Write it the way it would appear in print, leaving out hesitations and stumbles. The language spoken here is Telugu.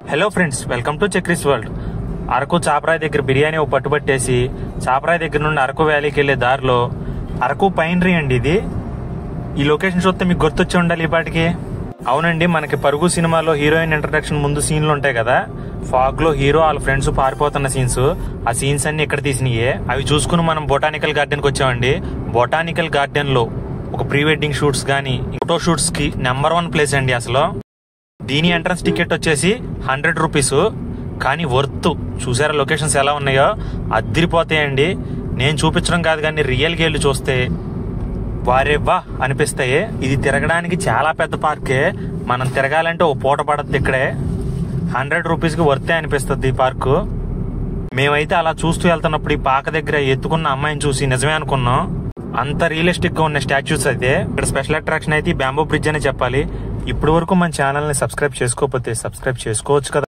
Hello friends, welcome to Chakri's world. Araku Chaparai దగ్గర బిర్యానీ ఒక పట్టుబట్టేసి చాపరాయి దగ్గర నుండి అరకు వ్యాలీకి వెళ్లే దారిలో అరకు పైనరీ అండి ఇది. ఈ లొకేషన్ చూస్తే మీకు గుర్తొచ్చి ఉండాలి ఈ పాటికి. అవునండి, మనకి పరుగు సినిమాలో హీరోయిన్ ఇంట్రడక్షన్ ముందు సీన్లు ఉంటాయి కదా, ఫాగ్ లో హీరో వాళ్ళ ఫ్రెండ్స్ పారిపోతున్న సీన్స్, ఆ సీన్స్ అన్ని ఇక్కడ తీసినాయే. అవి చూసుకుని మనం బొటానికల్ గార్డెన్ కి వచ్చామండి. బొటానికల్ గార్డెన్ లో ఒక ప్రీ వెడ్డింగ్ షూట్స్ గానీ ఫోటో షూట్స్ కి నెంబర్ 1 ప్లేస్ అండి. అసలు దీని ఎంట్రన్స్ టికెట్ వచ్చేసి 100 రూపీస్, కానీ వర్త్. చూసారా లొకేషన్స్ ఎలా ఉన్నాయో, అద్దరిపోతాయండి. నేను చూపించడం కాదు కానీ రియల్ గా వెళ్ళి చూస్తే వారేవ్వా అనిపిస్తాయి. ఇది తిరగడానికి చాలా పెద్ద పార్కే, మనం తిరగాలంటే ఓ పూట పడద్దు. ఇక్కడే 100 రూపీస్ కి వర్తే అనిపిస్తుంది ఈ పార్కు. మేమైతే అలా చూస్తూ వెళ్తున్నప్పుడు ఈ పాక దగ్గర ఎత్తుకున్న అమ్మాయిని చూసి నిజమే అనుకున్నాం. అంత రియలిస్టిక్ గా ఉన్న స్టాచ్యూస్ అయితే. ఇక్కడ స్పెషల్ అట్రాక్షన్ అయితే బ్యాంబూ బ్రిడ్జ్ అనే చెప్పాలి. ఇప్పటి వరకు మన ఛానల్ ని సబ్స్క్రైబ్ చేసుకోకపోతే సబ్స్క్రైబ్ చేసుకోవచ్చు కదా.